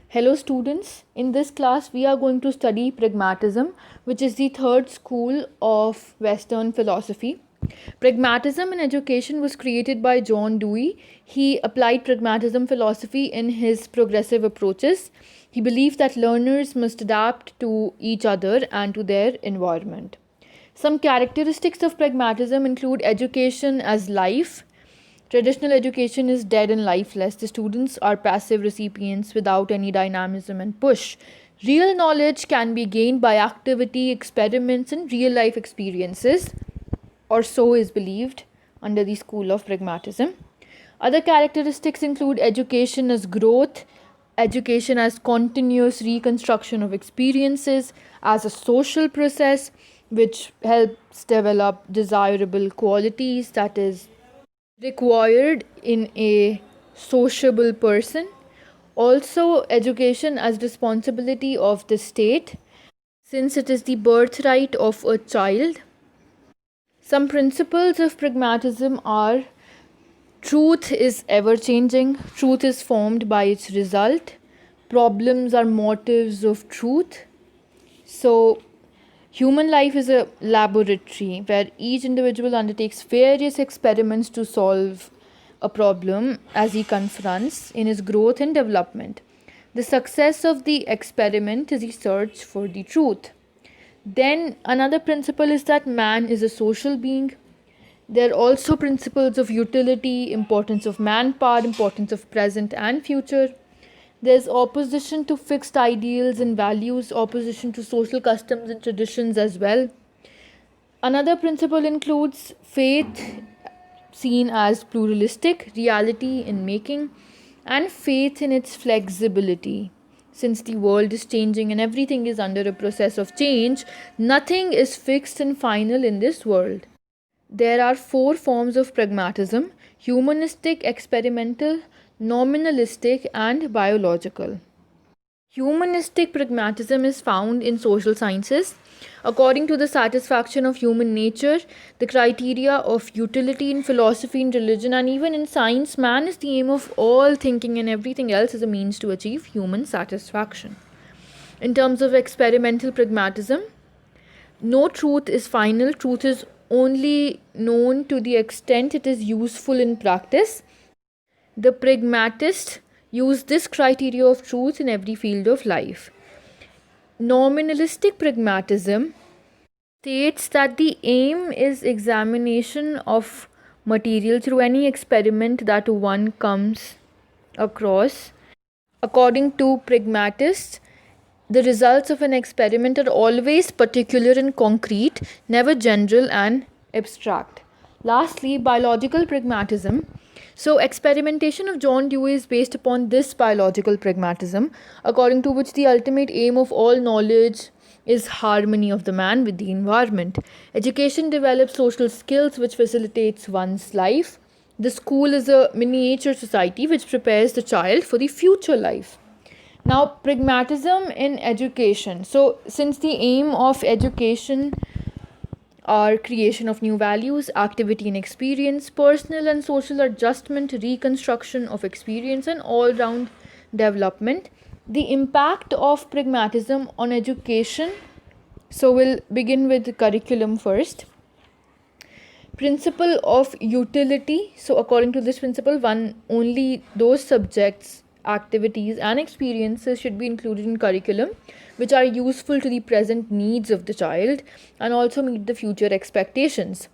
Hello students, in this class we are going to study pragmatism, which is the third school of Western philosophy. Pragmatism in education was created by John Dewey. He applied pragmatism philosophy in his progressive approaches. He believed that learners must adapt to each other and to their environment. Some characteristics of pragmatism include education as life. Traditional education is dead and lifeless. The students are passive recipients without any dynamism and push. Real knowledge can be gained by activity, experiments, and real life experiences, or so is believed under the school of pragmatism. Other characteristics include education as growth, education as continuous reconstruction of experiences, as a social process which helps develop desirable qualities, that is required in a sociable person. Also, education as responsibility of the state, since it is the birthright of a child. Some principles of pragmatism are: truth is ever changing, truth is formed by its result, problems are motives of truth. So, human life is a laboratory where each individual undertakes various experiments to solve a problem as he confronts in his growth and development. The success of the experiment is the search for the truth. Then, another principle is that man is a social being. There are also principles of utility, importance of manpower, importance of present and future. There's opposition to fixed ideals and values, opposition to social customs and traditions as well. Another principle includes faith, seen as pluralistic, reality in making, and faith in its flexibility. Since the world is changing and everything is under a process of change, nothing is fixed and final in this world. There are four forms of pragmatism: humanistic, experimental, nominalistic, and biological. Humanistic pragmatism is found in social sciences. According to the satisfaction of human nature, the criteria of utility in philosophy, in religion, and even in science, man is the aim of all thinking, and everything else is a means to achieve human satisfaction. In terms of experimental pragmatism, no truth is final, truth is only known to the extent it is useful in practice. The pragmatists use this criteria of truth in every field of life. Nominalistic pragmatism states that the aim is examination of material through any experiment that one comes across. According to pragmatists, the results of an experiment are always particular and concrete, never general and abstract. Lastly, biological pragmatism. So, experimentation of John Dewey is based upon this biological pragmatism, according to which the ultimate aim of all knowledge is harmony of the man with the environment. Education develops social skills which facilitates one's life. The school is a miniature society which prepares the child for the future life. Now, pragmatism in education. So, since the aim of education are creation of new values, activity and experience, personal and social adjustment, reconstruction of experience, and all round development, the impact of pragmatism on education. So, we'll begin with the curriculum first. Principle of utility. So, according to this principle, only those subjects, activities, and experiences should be included in curriculum which are useful to the present needs of the child and also meet the future expectations.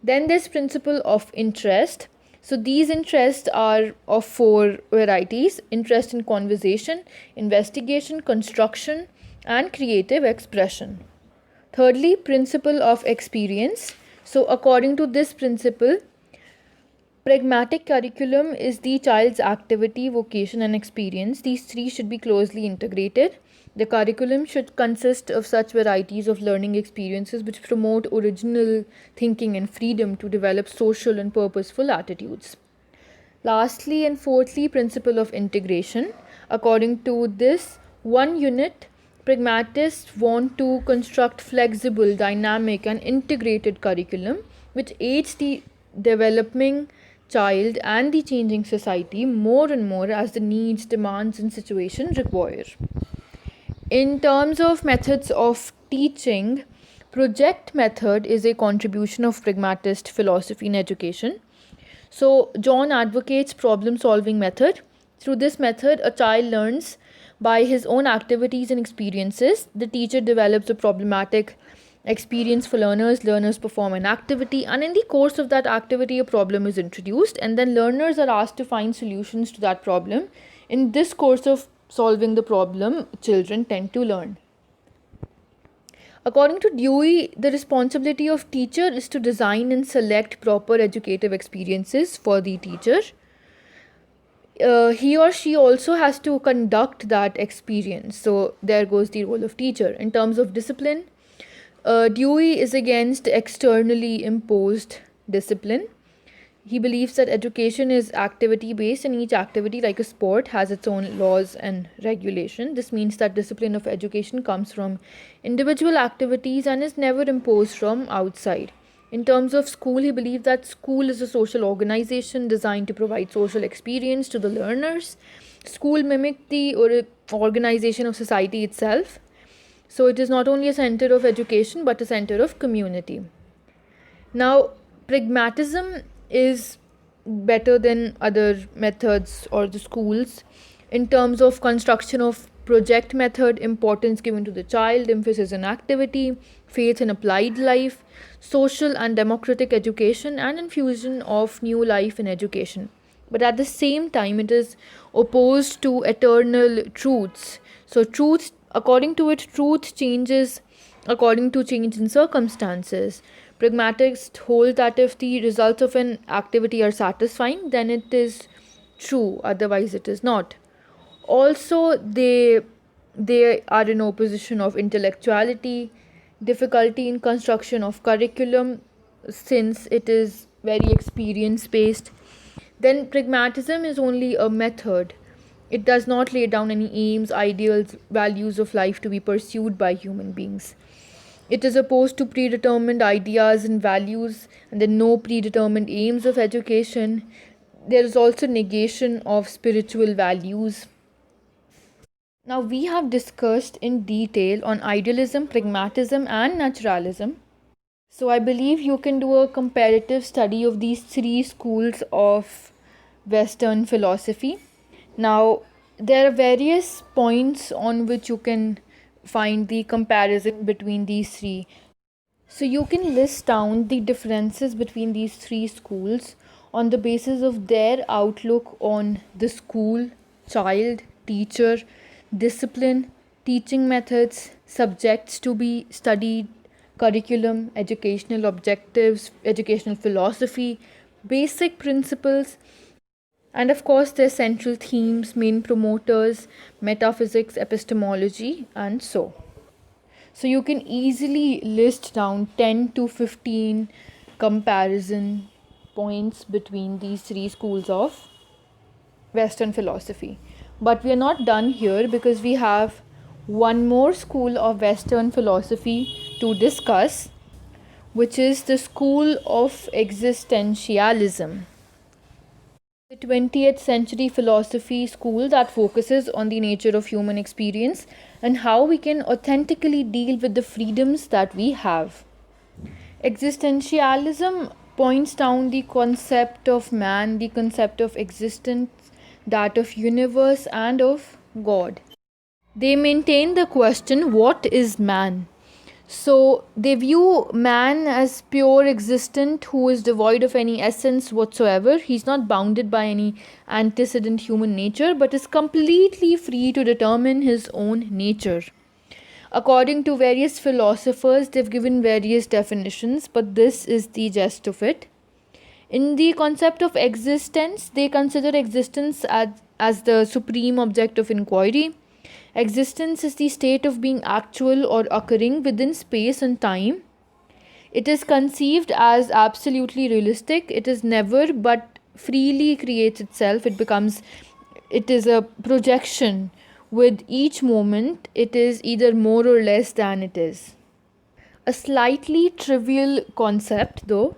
Then there's principle of interest. So these interests are of four varieties: interest in conversation, investigation, construction, and creative expression. Thirdly, principle of experience. So according to this principle, pragmatic curriculum is the child's activity, vocation, and experience. These three should be closely integrated. The curriculum should consist of such varieties of learning experiences which promote original thinking and freedom to develop social and purposeful attitudes. Lastly and fourthly, principle of integration. According to this one unit, pragmatists want to construct flexible, dynamic, and integrated curriculum which aids the developing child, and the changing society more and more as the needs, demands, and situations require. In terms of methods of teaching, project method is a contribution of pragmatist philosophy in education. So, John advocates problem solving method. Through this method, a child learns by his own activities and experiences. The teacher develops a problematic experience for learners. Learners perform an activity, and in the course of that activity, a problem is introduced, and then learners are asked to find solutions to that problem. In this course of solving the problem, children tend to learn. According to Dewey, the responsibility of teacher is to design and select proper educative experiences for the teacher. He or she also has to conduct that experience. So there goes the role of teacher. In terms of discipline, Dewey is against externally imposed discipline. He believes that education is activity based, and each activity, like a sport, has its own laws and regulation. This means that discipline of education comes from individual activities and is never imposed from outside. In terms of school, he believes that school is a social organization designed to provide social experience to the learners. School mimic the organization of society itself. So it is not only a center of education but a center of community. Now, pragmatism is better than other methods or the schools in terms of construction of project method, importance given to the child, emphasis on activity, faith in applied life, social and democratic education, and infusion of new life in education. But at the same time, it is opposed to eternal truths. So truth, according to it, truth changes according to change in circumstances. Pragmatists hold that if the results of an activity are satisfying, then it is true, otherwise it is not. Also, they are in opposition of intellectuality, difficulty in construction of curriculum since it is very experience based. Then pragmatism is only a method. It does not lay down any aims, ideals, values of life to be pursued by human beings. It is opposed to predetermined ideas and values, and the no predetermined aims of education. There is also negation of spiritual values. Now, we have discussed in detail on idealism, pragmatism, and naturalism. So, I believe you can do a comparative study of these three schools of Western philosophy. Now, there are various points on which you can find the comparison between these three. So you can list down the differences between these three schools on the basis of their outlook on the school, child, teacher, discipline, teaching methods, subjects to be studied, curriculum, educational objectives, educational philosophy, basic principles, and of course their central themes, main promoters, metaphysics, epistemology, and so. So you can easily list down 10 to 15 comparison points between these three schools of Western philosophy. But we are not done here because we have one more school of Western philosophy to discuss, which is the school of existentialism. The 20th century philosophy school that focuses on the nature of human experience and how we can authentically deal with the freedoms that we have. Existentialism points down the concept of man, the concept of existence, that of universe, and of God. They maintain the question, what is man? So they view man as pure existent who is devoid of any essence whatsoever. He's not bounded by any antecedent human nature but is completely free to determine his own nature. According to various philosophers, they've given various definitions, but this is the gist of it. In the concept of existence, they consider existence as the supreme object of inquiry. Existence is the state of being actual or occurring within space and time. It is conceived as absolutely realistic. It is never but freely creates itself. It is a projection. With each moment, it is either more or less than it is. A slightly trivial concept though.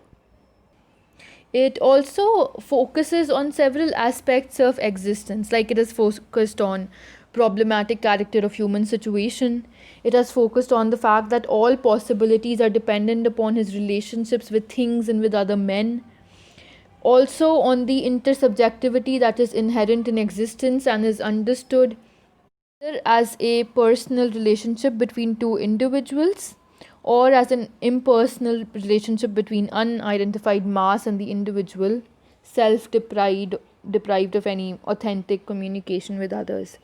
It also focuses on several aspects of existence, like it is focused on problematic character of human situation. It has focused on the fact that all possibilities are dependent upon his relationships with things and with other men. Also on the intersubjectivity that is inherent in existence and is understood either as a personal relationship between two individuals or as an impersonal relationship between unidentified mass and the individual, self deprived of any authentic communication with others.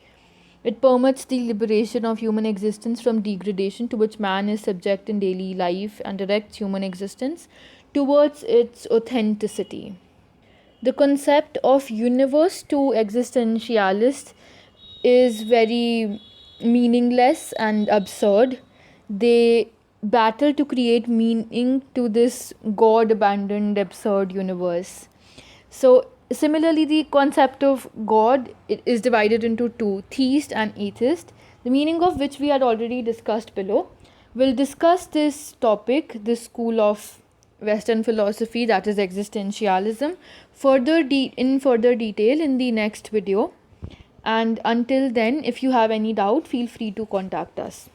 It permits the liberation of human existence from degradation to which man is subject in daily life and directs human existence towards its authenticity. The concept of universe to existentialists is very meaningless and absurd. They battle to create meaning to this God abandoned, absurd universe. So, similarly, the concept of God is divided into two, theist and atheist, the meaning of which we had already discussed below. We'll discuss this topic, this school of Western philosophy, that is existentialism, in further detail in the next video. And until then, if you have any doubt, feel free to contact us.